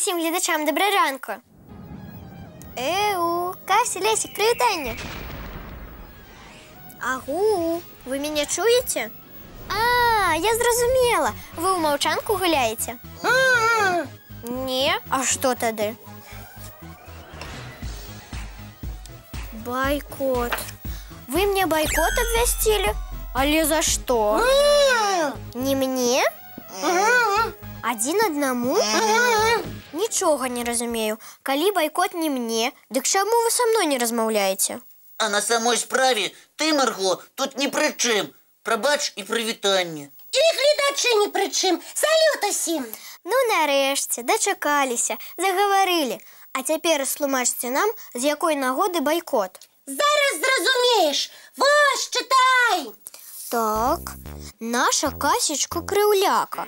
усім глядачам доброго ранку. Кася, Лесик, привітання. Агу, ви мене чуєте? А, я зрозуміла. Ви у мовчанку гуляєте? Ні, а що тоді? Бойкот. Вы мне бойкот обвестили? Але за что? Не мне? Один одному? Нічого не разумею. Калі бойкот не мне, дык чаму вы со мной не размаўляеце? А на самой справе ты, Марго, тут ні при чим. Пробач і привітання. І глядачі ні при чим. Салют усім. Ну, нарешті, дочекалися, заговорили. А тепер слумачте нам, з якої нагоди бойкот. Зараз зрозумієш. Вось, читай. Так, наша Касечка Кривляка.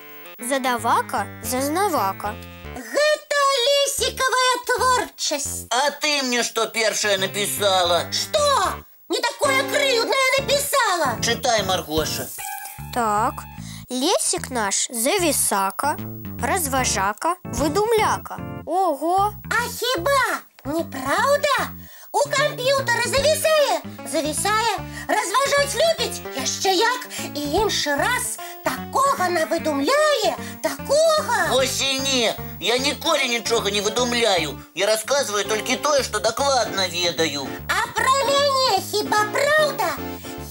Задавака, зазнавака. Гэта лесиковая творчесть. А ты мне что первая написала? Что? Не такое крыльное написала. Читай, Маргоша. Так, Лесик наш зависака, разважака, выдумляка. Ого! А хіба неправда? У комп'ютера зависає, розважать любить, яще як, і інший раз такого навидумляє, такого. Ось і ні, я ніколи нічого не видумляю. Я розказую тільки те, що докладно ведаю. А про мене хіба правда?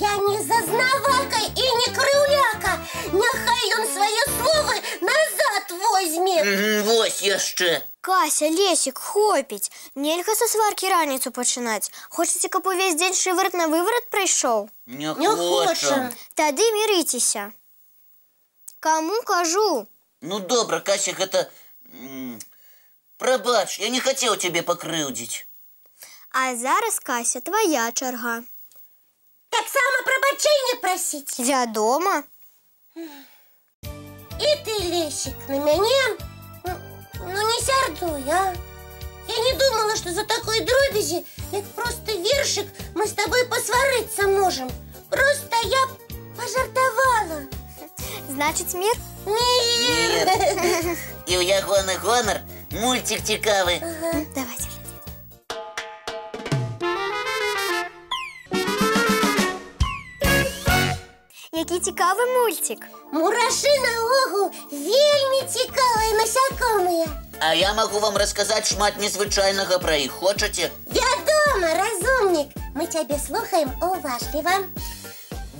Я не зазнавака і не кривляка. Нехай он своє слово назад возьме. Ось яще. Кася, Лесик, хопіть. Нельга со сварки раніцу починать. Хочете, каб увесь день шиворот на виворот прийшов? Не хочем. хочем. Тады миритеся. Кому кажу? Ну, добре, Кася, гэта... Пробач, я не хотел тебе покрыўдзіць. А зараз, Кася, твоя черга. Так само пробачення просить. Вядома. І ти, Лесик, на мене? Ну не сярдуй, а? Я не думала, что за такой дробези, як просто вершик, мы с тобой посвариться можем. Просто я пожартовала. Значить, мир? Нет. І у ягоний гонор мультик цікавий. Давайте. Який цікавий мультик. Мураши наогул вельми цікавые насякомые. А я могу вам рассказать шмат незвычайнага про іх. Хочете? Вядома, разумник. Мы тебя слухаем уважливо.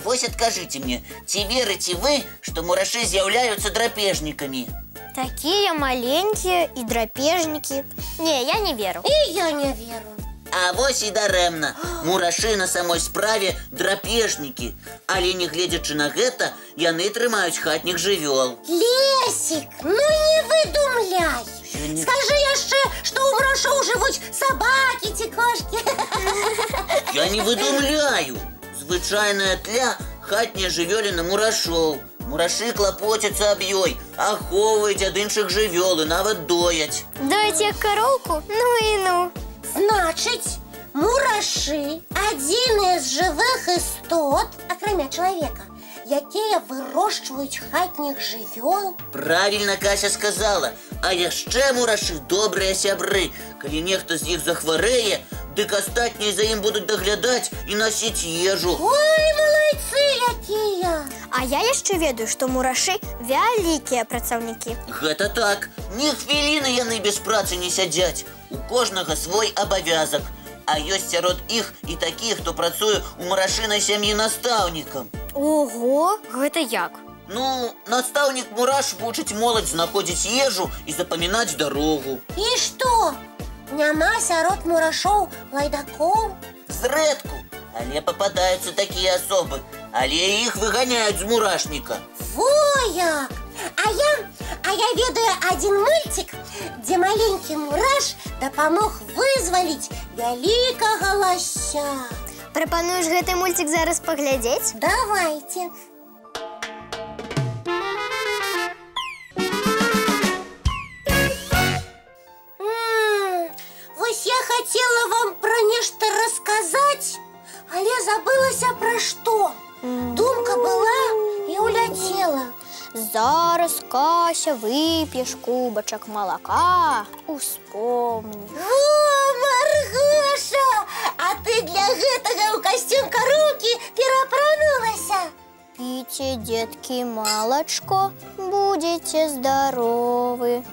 Вось откажите мне, ці верите вы, что мураши з'являются драпежниками? Такие маленькие и драпежники. Не, я не веру. И я не веру. А вось і дарэмна. Мураши на самой справе драпежники. Але не гледзячы на гэта, яны трымаюць хатніх жывёл. Лесик, ну не выдумляй. Скажи яшчэ, што ў мурашоў жывуць сабакі ці кошкі. Я не выдумляю. Звычайная тля хатняя жывёліна мурашоў. Мураши клапоцяцца аб ёй, ахоўваюць ад іншых жывёл і нават дояць. Дойте коровку? Ну и ну. Значыць, мураши адзін з жывых істот, акрамя чалавека, якія вырошчваюць хатніх жывёл. Правильно Кася сказала. А яшчэ мураши добрыя сябры. Калі нехта з іх захварэе, дык астатнія за ім будуць даглядаць і насіць ежу. Ой, малайцы якія! А я яшчэ ведаю, што мураши вялікія працаўнікі. Гэта так. Ні хвіліны яны без працы не сядзяць. У кожнага свой абавязак. А ёсць сярод іх і такія, хто працуе ў мурашынай сям'і настаўнікам. Ого, гэта як? Ну, настаўнік мураш вучыць моладзь знаходзіць ежу і запамінаць дарогу. І што? Няма сярод мурашоў лайдакоў? Зрэдку, але пападаюцца такія асобы. Але іх выганяюць з мурашніка. Во як! А я ведаю адзін мультик, дзе маленькі мураш дапамог вызваліць вялікага лася. Прапануеш гэты мультик зараз паглядзець? Давайте. Вось я хотела вам про нешта рассказать, але забылася про што. Думка была і уляцела. Зараз, Кася, выпьешь кубочек молока, успомни. О, Маргоша, а ты для гэтага ў касцюмка руки перапранулася. Пейте, детки, молочко, будете здоровы.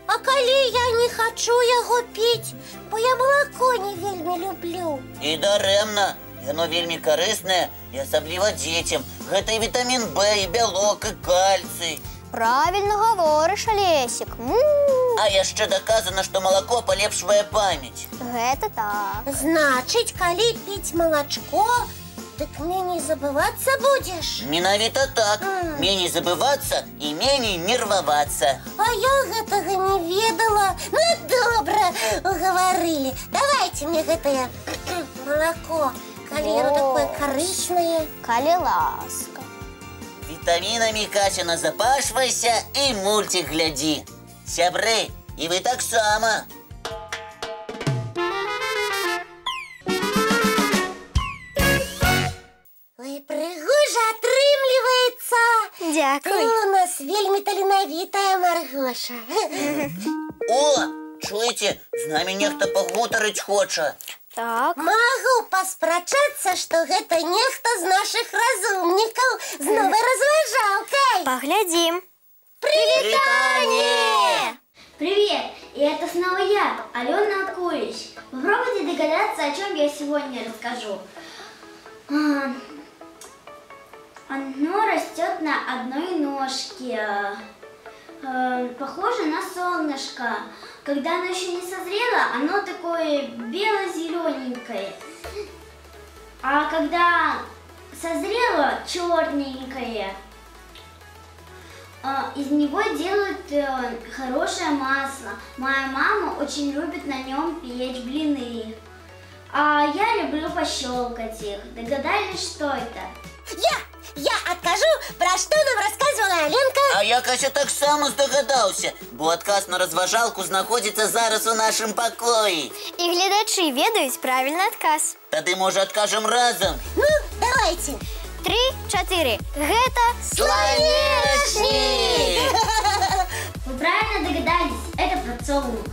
А калі я не хочу яго піць, бо я молоко не вельмі люблю. І дарэмна, яно вельмі карыснае, і асабліва дзецям. Гэта і вітамін Б, і бялок, і кальцый. Правильно говоришь, Олесик. А яшчэ даказана, што малако палепшвае памяць. Гэта так. Значыць, калі піць малачко, дык меней забывацца будзеш. Менавіта так. Меней забывацца і меней нервавацца. А я гэтага не ведала. Ну, добра, угаварылі. Давайте мне гэтае малако, калі яно такое карыснае. Калі ласка. Вітамінамі, Кася, назапашвайся і мульцік глядзі. Сябры, і вы таксама. Ой, прыгожа атрымліваецца. Дякуй. Ты у нас вельмі таленавітая, Маргоша. О, чуеце, з намі нехта пагутарыць хоча. Так. Магу паспрачацца, што гэта нехта з нашых разумнікаў з новай разважалкай. Поглядим. Привітанне! Привет! И это снова я, Алена Кулич. Попробуйте догадаться, о чем я сегодня расскажу. Оно растет на одной ножке. Похоже на солнышко. Когда оно еще не созрело, оно такое бело-зелененькое. А когда созрело, черненькое. Из него делают хорошее масло. Моя мама очень любит на нем печь блины. А я люблю пощелкать их. Догадались, что это? Я откажу, про что нам рассказывала Аленка. А я, Кася, таксама здагадаўся, бо адказ на разважалку знаходзіцца зараз у нашым пакоі. І гледачы ведаюць правільны адказ. Тады, можа, адкажам разам? Ну, давайте. 3, 4. Гэта Сланечнік! Вы правильно догадались, это подсолнух.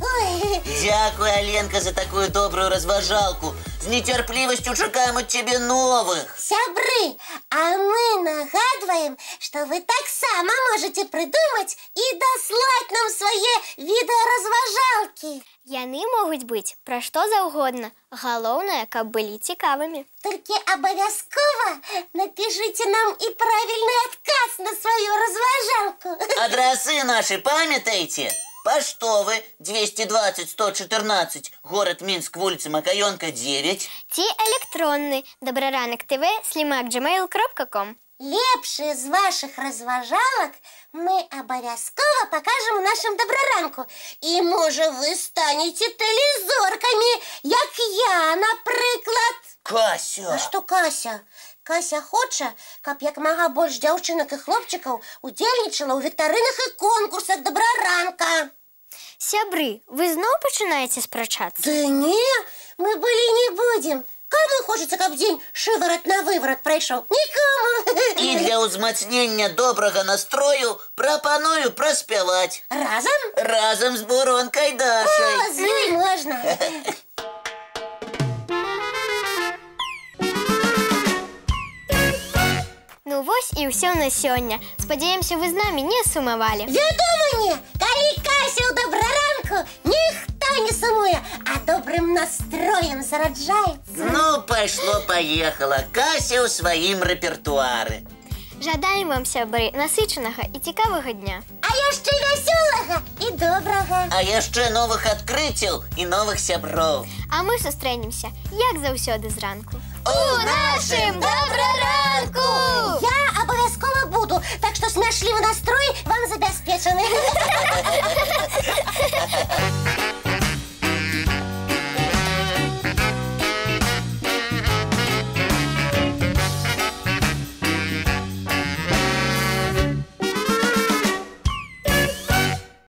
Ой, Дзякуй, Аленка, за такую добрую разважалку. З нецярплівасцю чакаем ад цябе новых. сябры, а мы нагадываем, что вы таксама можете придумать и дослать нам свае відэаразважалкі. Яны могуць быць пра што заўгодна. Галоўнае, каб былі цікавымі. Только обовязково напишите нам и правильный отказ на свою разважалку. Адрасы наши памятаеце? Паштовы 220-114, город Минск, вулица Макаёнка, 9. Ці электронны добраранок.tv@gmail.com. Лепшие из ваших разважалок мы обовязково покажем в нашем добраранку. И, может, вы станете телезорками, як я, наприклад. Кася! А что Кася? Кася хоча, каб як мага больш дзяўчынак і хлопчыкаў удзельнічала ў віктарынах і конкурсах добраранка. Сябры, вы зноў пачынаеце спрачацца? Да не, мы былі не будем. Кому хочется, каб дзень шыварат на выварат прайшоў? Нікому. І для ўзмацнення добрага настрою прапаную праспяваць. Разом? Разам з Буронкай Дашай. О, з ёй можна. Ну вось і ўсё на сёння. Спадзяемся, вы з намі не сумавалі. Вядома не, калі Кася ў добраранку, ніхто не сумуе, а добрым настроем зараджаецца. Ну, пайшло-паехала. Кася ў сваім рэпертуары. Жадаем вам, сябры, насычанага і цікавага дня. А яшчэ вясёлага і добрага. А яшчэ новых адкрыццяў і новых сяброў. А мы сустрэнемся, як заўсёды зранку. У нашым добраранку! Я обовязково буду, так что смяшлівы настрой вам забяспечаны.